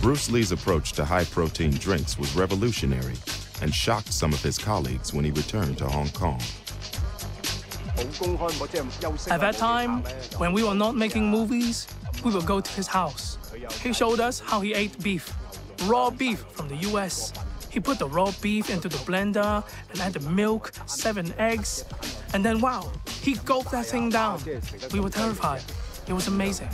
Bruce Lee's approach to high-protein drinks was revolutionary and shocked some of his colleagues when he returned to Hong Kong. At that time, when we were not making movies, we would go to his house. He showed us how he ate beef, raw beef from the US. He put the raw beef into the blender and added milk, 7 eggs, and then wow, he gulped that thing down. We were terrified. It was amazing.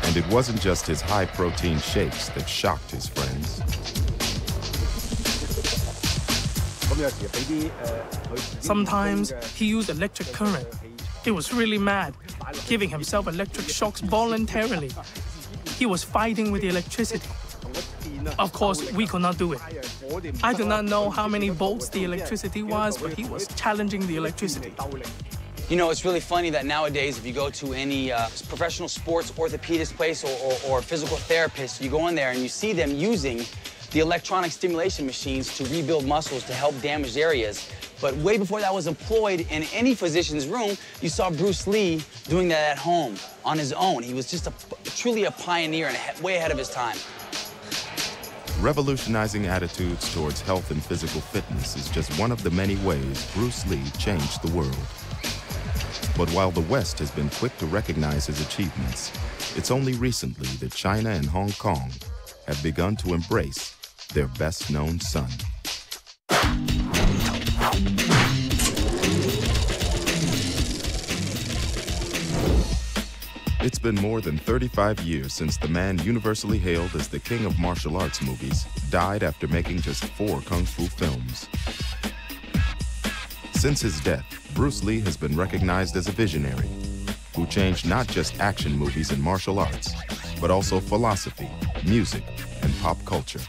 And it wasn't just his high-protein shakes that shocked his friends. Sometimes he used electric current. He was really mad, giving himself electric shocks voluntarily. He was fighting with the electricity. Of course, we could not do it. I do not know how many volts the electricity was, but he was challenging the electricity. You know, it's really funny that nowadays, if you go to any professional sports orthopedist place or physical therapist, you go in there and you see them using the electronic stimulation machines to rebuild muscles to help damaged areas. But way before that was employed in any physician's room, you saw Bruce Lee doing that at home on his own. He was just truly a pioneer and way ahead of his time. Revolutionizing attitudes towards health and physical fitness is just one of the many ways Bruce Lee changed the world. But while the West has been quick to recognize his achievements, it's only recently that China and Hong Kong have begun to embrace their best-known son. It's been more than 35 years since the man universally hailed as the king of martial arts movies died after making just 4 kung fu films. Since his death, Bruce Lee has been recognized as a visionary who changed not just action movies and martial arts, but also philosophy, music, and pop culture.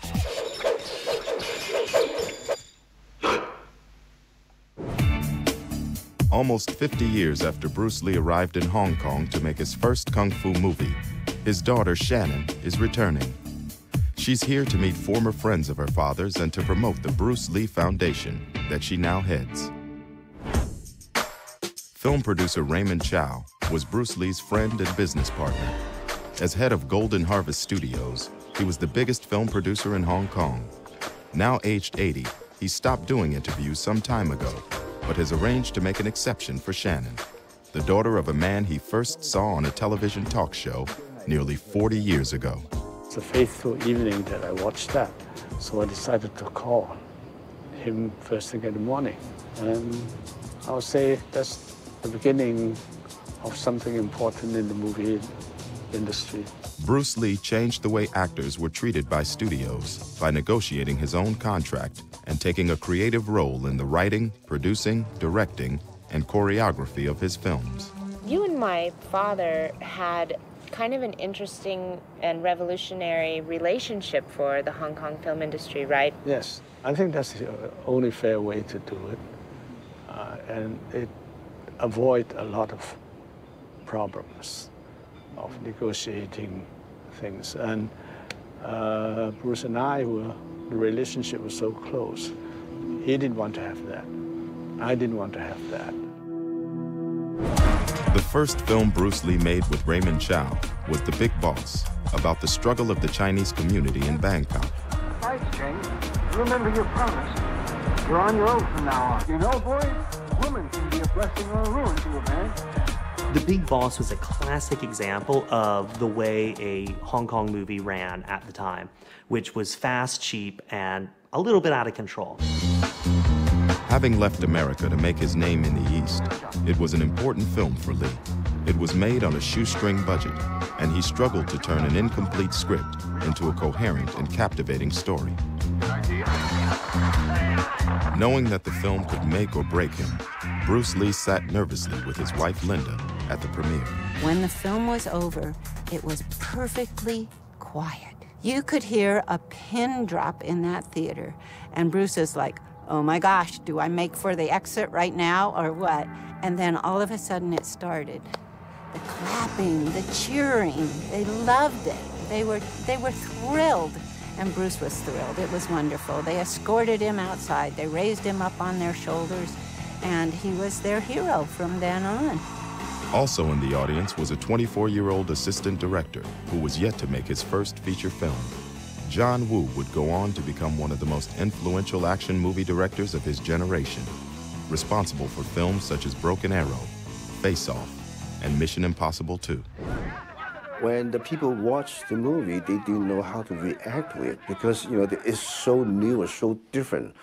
Almost 50 years after Bruce Lee arrived in Hong Kong to make his first kung fu movie, his daughter Shannon is returning. She's here to meet former friends of her father's and to promote the Bruce Lee Foundation that she now heads. Film producer Raymond Chow was Bruce Lee's friend and business partner. As head of Golden Harvest Studios, he was the biggest film producer in Hong Kong. Now aged 80, he stopped doing interviews some time ago, but has arranged to make an exception for Shannon, the daughter of a man he first saw on a television talk show nearly 40 years ago. It's a fateful evening that I watched that, so I decided to call him first thing in the morning. And I'll say that's the beginning of something important in the movie industry. Bruce Lee changed the way actors were treated by studios by negotiating his own contract and taking a creative role in the writing, producing, directing, and choreography of his films. You and my father had kind of an interesting and revolutionary relationship for the Hong Kong film industry, right? Yes, I think that's the only fair way to do it. And it avoid a lot of problems of negotiating things. And Bruce and I the relationship was so close. He didn't want to have that. I didn't want to have that. The first film Bruce Lee made with Raymond Chow was The Big Boss, about the struggle of the Chinese community in Bangkok. Life change. Remember your promise. You're on your own from now on. You know, boy, a woman can be a blessing or a ruin to a man. The Big Boss was a classic example of the way a Hong Kong movie ran at the time, which was fast, cheap, and a little bit out of control. Having left America to make his name in the East, it was an important film for Lee. It was made on a shoestring budget, and he struggled to turn an incomplete script into a coherent and captivating story. Knowing that the film could make or break him, Bruce Lee sat nervously with his wife Linda at the premiere. When the film was over, it was perfectly quiet. You could hear a pin drop in that theater, and Bruce is like, oh my gosh, do I make for the exit right now or what? And then all of a sudden it started. The clapping, the cheering, they loved it. They were thrilled. And Bruce was thrilled. It was wonderful. They escorted him outside. They raised him up on their shoulders, and he was their hero from then on. Also in the audience was a 24-year-old assistant director who was yet to make his first feature film. John Woo would go on to become one of the most influential action movie directors of his generation, responsible for films such as Broken Arrow, Face Off, and Mission Impossible 2. When the people watched the movie, they didn't know how to react to it because, you know, it's so new and so different.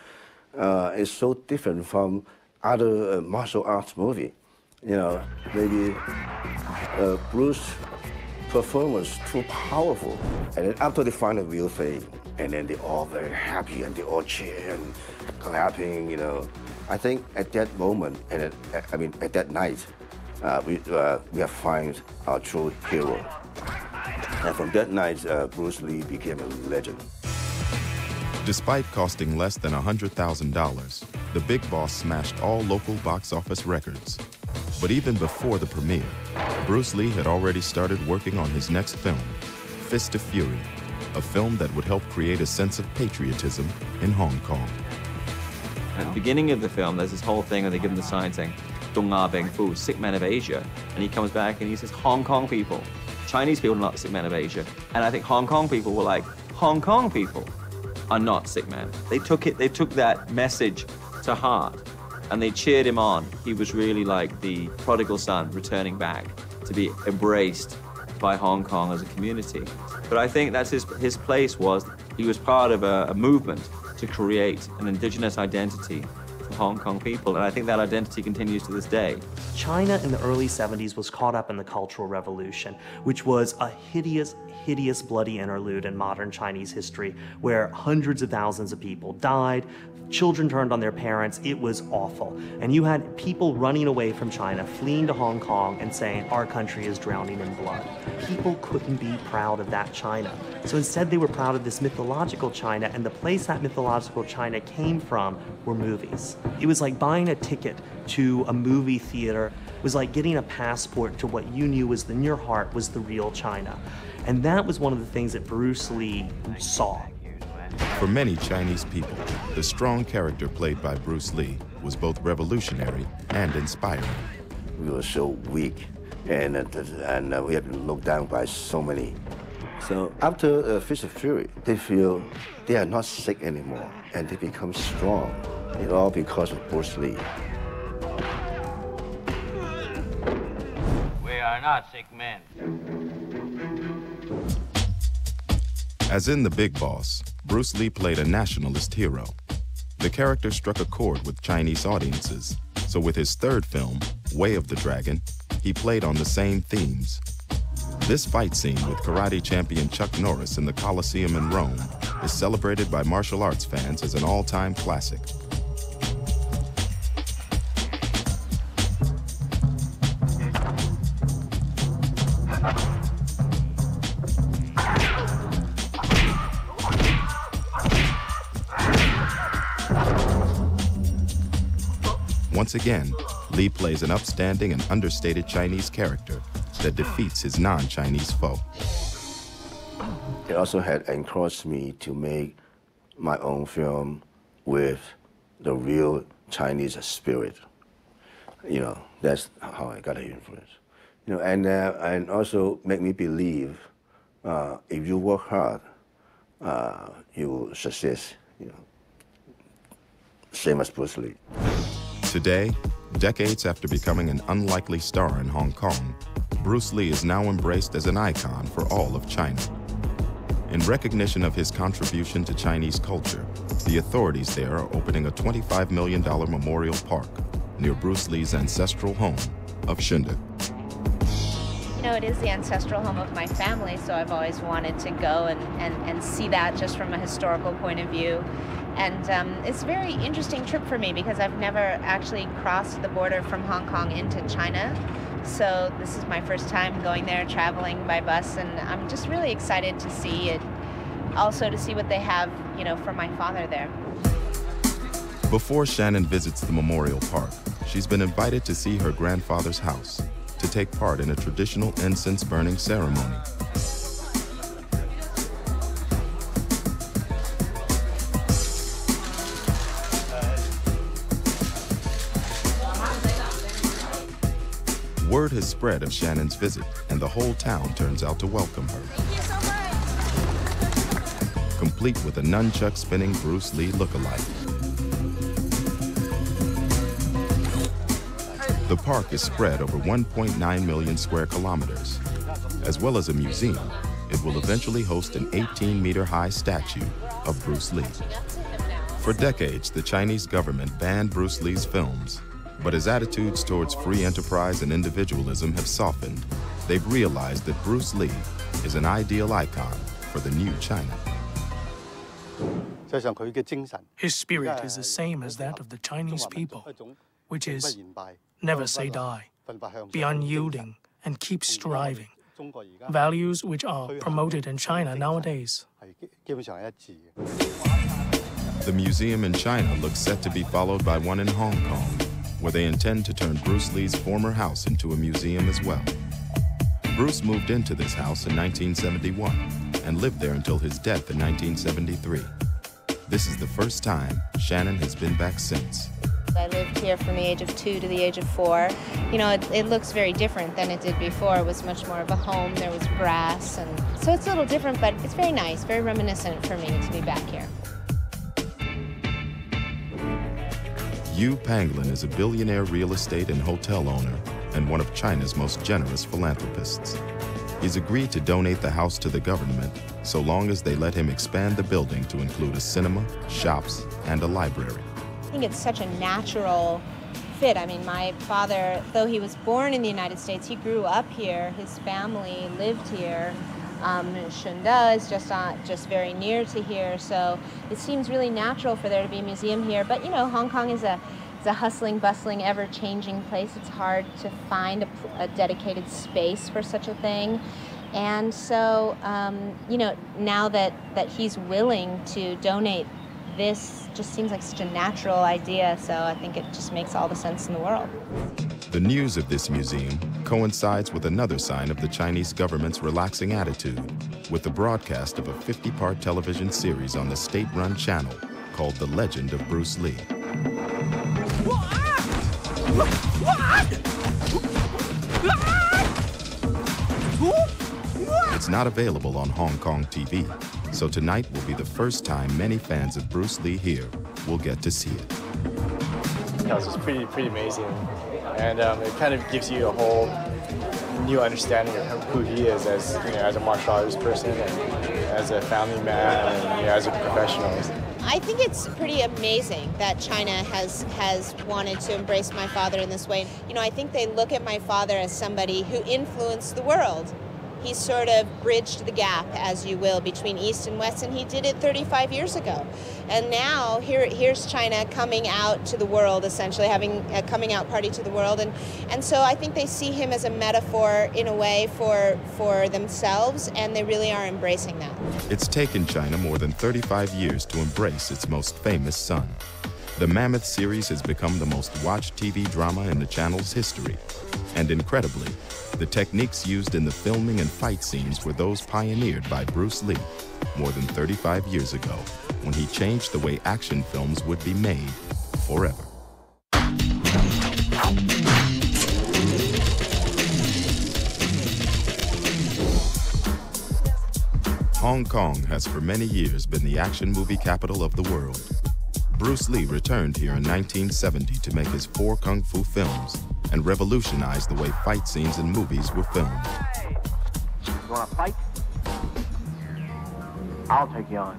It's so different from other martial arts movie. You know, maybe Bruce's performance too powerful. And then after they find a real thing, and then they're all very happy and they all cheer and clapping, you know. I think at that moment, and at that night, we have found our true hero. And from that night, Bruce Lee became a legend. Despite costing less than $100,000, The Big Boss smashed all local box office records. But even before the premiere, Bruce Lee had already started working on his next film, Fist of Fury, a film that would help create a sense of patriotism in Hong Kong. At the beginning of the film, there's this whole thing where they give him the sign saying, Dong Na Beng Fu, sick men of Asia. And he comes back and he says, Hong Kong people. Chinese people are not sick men of Asia. And I think Hong Kong people were like, Hong Kong people are not sick men. They took that message to heart and they cheered him on. He was really like the prodigal son returning back to be embraced by Hong Kong as a community. But I think that's his place was, he was part of a movement to create an indigenous identity for Hong Kong people, and I think that identity continues to this day. China in the early 70s was caught up in the Cultural Revolution, which was a hideous, hideous, bloody interlude in modern Chinese history, where hundreds of thousands of people died, children turned on their parents. It was awful. And you had people running away from China, fleeing to Hong Kong and saying, our country is drowning in blood. People couldn't be proud of that China. So instead they were proud of this mythological China, and the place that mythological China came from were movies. It was like buying a ticket to a movie theater. It was like getting a passport to what you knew was in your heart was the real China. And that was one of the things that Bruce Lee saw. For many Chinese people, the strong character played by Bruce Lee was both revolutionary and inspiring. We were so weak, and we had been looked down by so many. So after Fist of Fury, they feel they are not sick anymore, and they become strong. It's all because of Bruce Lee. We are not sick men. As in The Big Boss, Bruce Lee played a nationalist hero. The character struck a chord with Chinese audiences, so with his third film, Way of the Dragon, he played on the same themes. This fight scene with karate champion Chuck Norris in the Colosseum in Rome is celebrated by martial arts fans as an all-time classic. Once again, Lee plays an upstanding and understated Chinese character that defeats his non-Chinese foe. They also had encouraged me to make my own film with the real Chinese spirit. You know, that's how I got the influence. You know, and also make me believe if you work hard, you will succeed. You know, same as Bruce Lee. Today, decades after becoming an unlikely star in Hong Kong, Bruce Lee is now embraced as an icon for all of China. In recognition of his contribution to Chinese culture, the authorities there are opening a $25 million memorial park near Bruce Lee's ancestral home of Shinde. You know, it is the ancestral home of my family, so I've always wanted to go and see that just from a historical point of view. And it's a very interesting trip for me because I've never actually crossed the border from Hong Kong into China. So this is my first time going there, traveling by bus, and I'm just really excited to see it. Also to see what they have, you know, for my father there. Before Shannon visits the memorial park, she's been invited to see her grandfather's house to take part in a traditional incense burning ceremony. Word has spread of Shannon's visit, and the whole town turns out to welcome her. Thank you so much. Complete with a nunchuck-spinning Bruce Lee look-alike. The park is spread over 1.9 million square kilometers. As well as a museum, it will eventually host an 18-meter-high statue of Bruce Lee. For decades, the Chinese government banned Bruce Lee's films, but his attitudes towards free enterprise and individualism have softened. They've realized that Bruce Lee is an ideal icon for the new China. His spirit is the same as that of the Chinese people, which is never say die, be unyielding, and keep striving. Values which are promoted in China nowadays. The museum in China looks set to be followed by one in Hong Kong, where they intend to turn Bruce Lee's former house into a museum as well. Bruce moved into this house in 1971 and lived there until his death in 1973. This is the first time Shannon has been back since. I lived here from the age of 2 to the age of 4. You know, it looks very different than it did before. It was much more of a home. There was grass, and so it's a little different, but it's very nice, very reminiscent for me to be back here. Yu Panglin is a billionaire real estate and hotel owner and one of China's most generous philanthropists. He's agreed to donate the house to the government so long as they let him expand the building to include a cinema, shops, and a library. I think it's such a natural fit. I mean, my father, though he was born in the United States, he grew up here. His family lived here. Shunda is just very near to here, so it seems really natural for there to be a museum here. But you know, Hong Kong is a hustling, bustling, ever-changing place. It's hard to find a dedicated space for such a thing. And so, you know, now that he's willing to donate, this just seems like such a natural idea, so I think it just makes all the sense in the world. The news of this museum coincides with another sign of the Chinese government's relaxing attitude, with the broadcast of a 50-part television series on the state-run channel called The Legend of Bruce Lee. It's not available on Hong Kong TV, so tonight will be the first time many fans of Bruce Lee here will get to see it. It's pretty amazing, and it kind of gives you a whole new understanding of who he is as, you know, as a martial arts person and as a family man and, you know, as a professional. I think it's pretty amazing that China has wanted to embrace my father in this way. You know, I think they look at my father as somebody who influenced the world. He sort of bridged the gap, as you will, between East and West, and he did it 35 years ago. And now here's China coming out to the world, essentially having a coming out party to the world. And so I think they see him as a metaphor in a way for themselves, and they really are embracing that. It's taken China more than 35 years to embrace its most famous son. The Mammoth series has become the most watched TV drama in the channel's history. And incredibly, the techniques used in the filming and fight scenes were those pioneered by Bruce Lee more than 35 years ago, when he changed the way action films would be made forever. Hong Kong has for many years been the action movie capital of the world. Bruce Lee returned here in 1970 to make his 4 kung fu films and revolutionized the way fight scenes in movies were filmed. You want to fight? I'll take you on.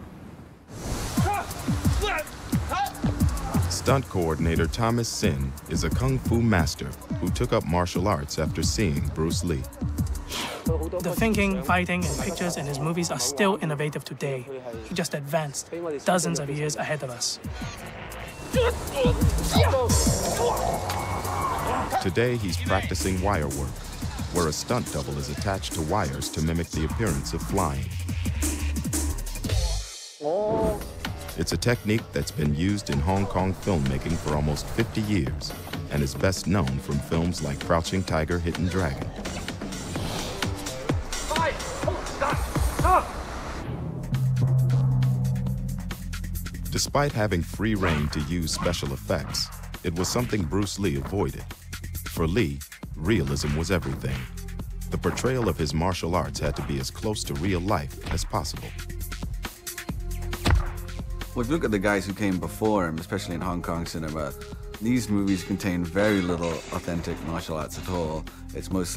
Stunt coordinator Thomas Sin is a kung fu master who took up martial arts after seeing Bruce Lee. The thinking, fighting, and pictures in his movies are still innovative today. He just advanced dozens of years ahead of us. Today, he's practicing wire work, where a stunt double is attached to wires to mimic the appearance of flying. It's a technique that's been used in Hong Kong filmmaking for almost 50 years and is best known from films like Crouching Tiger, Hidden Dragon. Despite having free rein to use special effects, it was something Bruce Lee avoided. for Lee, realism was everything. The portrayal of his martial arts had to be as close to real life as possible. Well, if you look at the guys who came before him, especially in Hong Kong cinema, these movies contain very little authentic martial arts at all. It's mostly